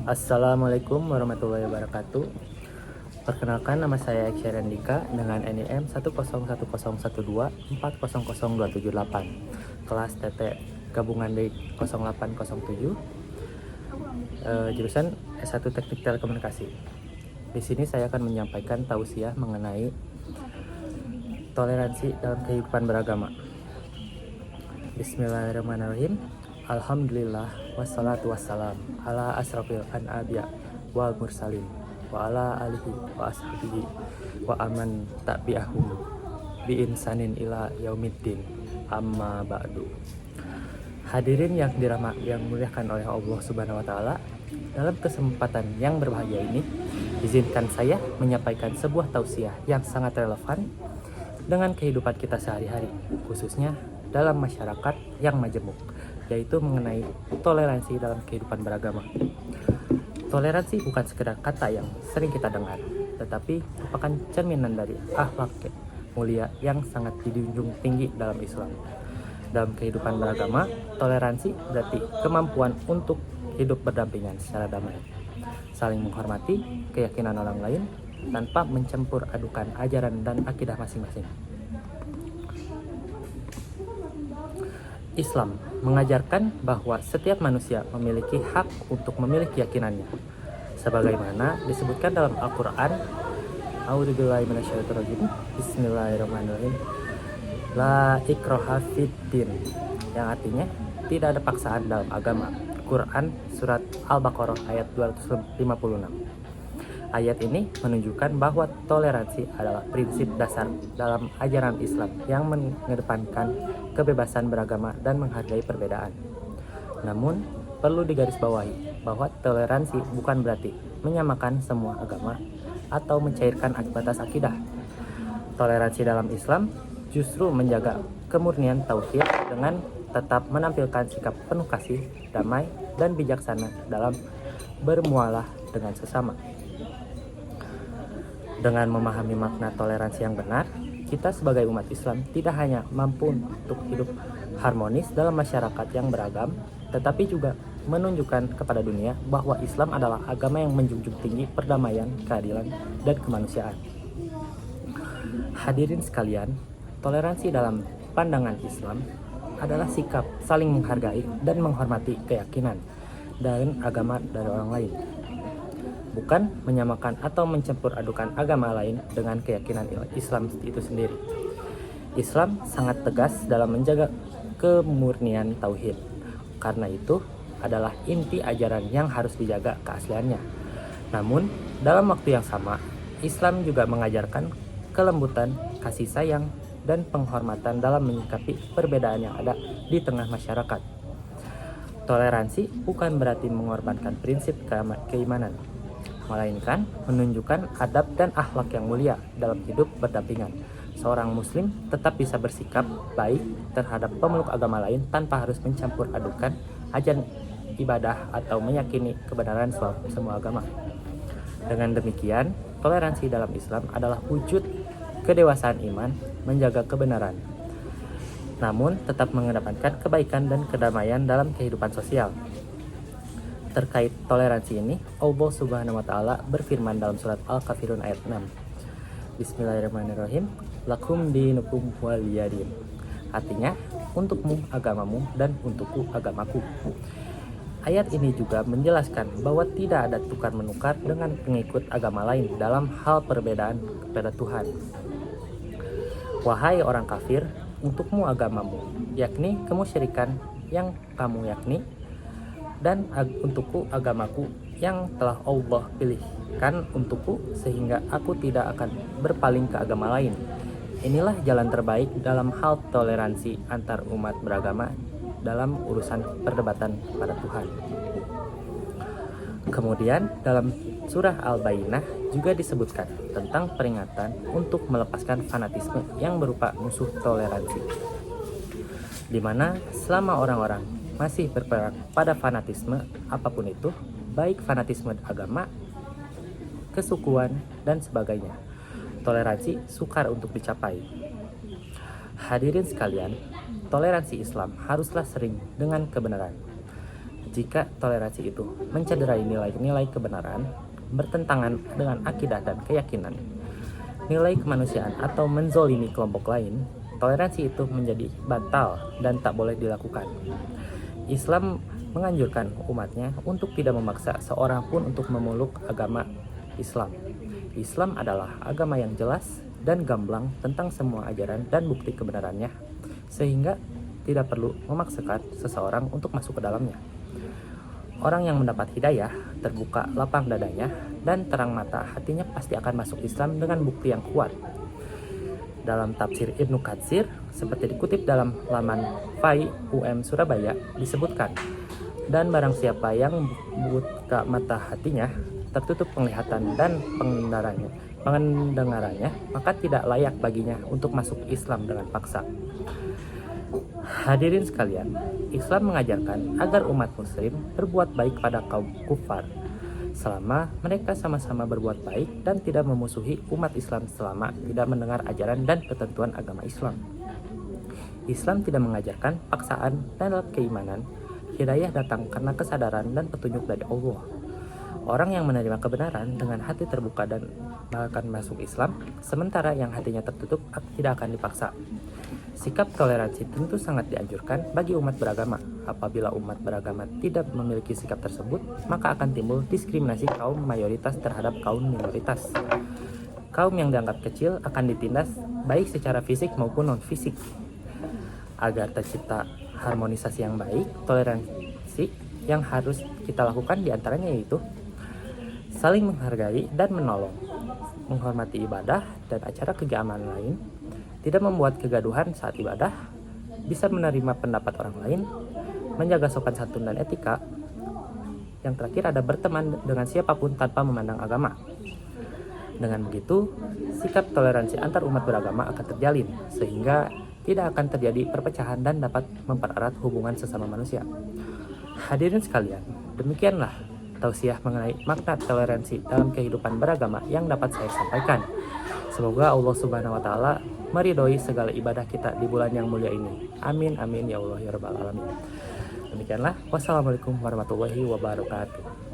Assalamualaikum warahmatullahi wabarakatuh. Perkenalkan, nama saya Eksyar Andika dengan NIM 1010124000278, kelas TT gabungan D 0807, jurusan S1 Teknik Telekomunikasi. Di sini saya akan menyampaikan tausiah mengenai toleransi dalam kehidupan beragama. Bismillahirrahmanirrahim. Alhamdulillah wassalatu wassalam ala asrafil anbiya wal mursalin wa ala alihi wa ashabihi wa aman tabi'ahum bi insanin ila yaumiddin, amma ba'du. Hadirin yang muliakan oleh Allah Subhanahu wa taala, dalam kesempatan yang berbahagia ini izinkan saya menyampaikan sebuah tausiah yang sangat relevan dengan kehidupan kita sehari-hari, khususnya dalam masyarakat yang majemuk, yaitu mengenai toleransi dalam kehidupan beragama. Toleransi bukan sekedar kata yang sering kita dengar, tetapi merupakan cerminan dari akhlak mulia yang sangat dijunjung tinggi dalam Islam. Dalam kehidupan beragama, toleransi berarti kemampuan untuk hidup berdampingan secara damai, saling menghormati keyakinan orang lain tanpa mencampur adukan ajaran dan akidah masing-masing. Islam mengajarkan bahwa setiap manusia memiliki hak untuk memilih keyakinannya, sebagaimana disebutkan dalam Al-Quran. A'udzubillahi minasyaitonirrajim. Bismillahirrahmanirrahim. La ikraha fiddin, yang artinya tidak ada paksaan dalam agama. Quran surat Al-Baqarah ayat 256. Ayat ini menunjukkan bahwa toleransi adalah prinsip dasar dalam ajaran Islam yang mengedepankan kebebasan beragama dan menghargai perbedaan. Namun, perlu digarisbawahi bahwa toleransi bukan berarti menyamakan semua agama atau mencairkan batas akidah. Toleransi dalam Islam justru menjaga kemurnian tauhid dengan tetap menampilkan sikap penuh kasih, damai, dan bijaksana dalam bermualah dengan sesama. Dengan memahami makna toleransi yang benar, kita sebagai umat Islam tidak hanya mampu untuk hidup harmonis dalam masyarakat yang beragam, tetapi juga menunjukkan kepada dunia bahwa Islam adalah agama yang menjunjung tinggi perdamaian, keadilan, dan kemanusiaan. Hadirin sekalian, toleransi dalam pandangan Islam adalah sikap saling menghargai dan menghormati keyakinan dan agama dari orang lain, bukan menyamakan atau mencampur adukan agama lain dengan keyakinan Islam itu sendiri. Islam sangat tegas dalam menjaga kemurnian tauhid. Karena itu adalah inti ajaran yang harus dijaga keasliannya. Namun, dalam waktu yang sama, Islam juga mengajarkan kelembutan, kasih sayang, dan penghormatan dalam menyikapi perbedaan yang ada di tengah masyarakat. Toleransi bukan berarti mengorbankan prinsip keimanan, melainkan menunjukkan adab dan akhlak yang mulia dalam hidup berdampingan. Seorang muslim tetap bisa bersikap baik terhadap pemeluk agama lain tanpa harus mencampur adukan ajaran ibadah atau meyakini kebenaran semua agama. Dengan demikian, toleransi dalam Islam adalah wujud kedewasaan iman menjaga kebenaran, namun tetap mengedepankan kebaikan dan kedamaian dalam kehidupan sosial. Terkait toleransi ini, Allah Subhanahu wa taala berfirman dalam surat Al-Kafirun ayat 6. Bismillahirrahmanirrahim. Lakum dinukum waliyadin. Artinya, untukmu agamamu dan untukku agamaku. Ayat ini juga menjelaskan bahwa tidak ada tukar-menukar dengan pengikut agama lain dalam hal perbedaan kepada Tuhan. Wahai orang kafir, untukmu agamamu, yakni kemusyrikan yang kamu yakni, dan untukku agamaku yang telah Allah pilihkan untukku, sehingga aku tidak akan berpaling ke agama lain. Inilah jalan terbaik dalam hal toleransi antar umat beragama dalam urusan perdebatan pada Tuhan. Kemudian dalam surah Al-Bayyinah juga disebutkan tentang peringatan untuk melepaskan fanatisme yang berupa musuh toleransi, di mana selama orang-orang masih berpegang pada fanatisme apapun itu, baik fanatisme agama, kesukuan, dan sebagainya, toleransi sukar untuk dicapai. Hadirin sekalian, toleransi Islam haruslah sering dengan kebenaran. Jika toleransi itu mencederai nilai-nilai kebenaran, bertentangan dengan akidah dan keyakinan, nilai kemanusiaan atau menzolimi kelompok lain, toleransi itu menjadi batal dan tak boleh dilakukan. Islam menganjurkan umatnya untuk tidak memaksa seorang pun untuk memeluk agama Islam. Islam adalah agama yang jelas dan gamblang tentang semua ajaran dan bukti kebenarannya, sehingga tidak perlu memaksakan seseorang untuk masuk ke dalamnya. Orang yang mendapat hidayah, terbuka lapang dadanya, dan terang mata hatinya pasti akan masuk Islam dengan bukti yang kuat. Dalam tafsir Ibnu Katsir, seperti dikutip dalam laman FAI UM Surabaya, disebutkan, dan barang siapa yang buka mata hatinya, tertutup penglihatan dan pendengarannya, maka tidak layak baginya untuk masuk Islam dengan paksa. Hadirin sekalian, Islam mengajarkan agar umat muslim berbuat baik pada kaum kufar selama mereka sama-sama berbuat baik dan tidak memusuhi umat Islam selama tidak mendengar ajaran dan ketentuan agama Islam. Islam tidak mengajarkan paksaan dan keimanan. Hidayah datang karena kesadaran dan petunjuk dari Allah. Orang yang menerima kebenaran dengan hati terbuka dan akan masuk Islam, sementara yang hatinya tertutup tidak akan dipaksa. Sikap toleransi tentu sangat dianjurkan bagi umat beragama. Apabila umat beragama tidak memiliki sikap tersebut, maka akan timbul diskriminasi kaum mayoritas terhadap kaum minoritas. Kaum yang dianggap kecil akan ditindas baik secara fisik maupun non-fisik. Agar tercipta harmonisasi yang baik, toleransi yang harus kita lakukan diantaranya yaitu saling menghargai dan menolong, menghormati ibadah dan acara keagamaan lain, tidak membuat kegaduhan saat ibadah, bisa menerima pendapat orang lain, menjaga sopan santun dan etika. Yang terakhir ada berteman dengan siapapun tanpa memandang agama. Dengan begitu, sikap toleransi antar umat beragama akan terjalin, sehingga tidak akan terjadi perpecahan dan dapat mempererat hubungan sesama manusia. Hadirin sekalian, demikianlah tausiah mengenai makna toleransi dalam kehidupan beragama yang dapat saya sampaikan. Semoga Allah Subhanahu wa Ta'ala meridhoi segala ibadah kita di bulan yang mulia ini. Amin amin ya Allah ya rabbal alamin. Demikianlah, wassalamualaikum warahmatullahi wabarakatuh.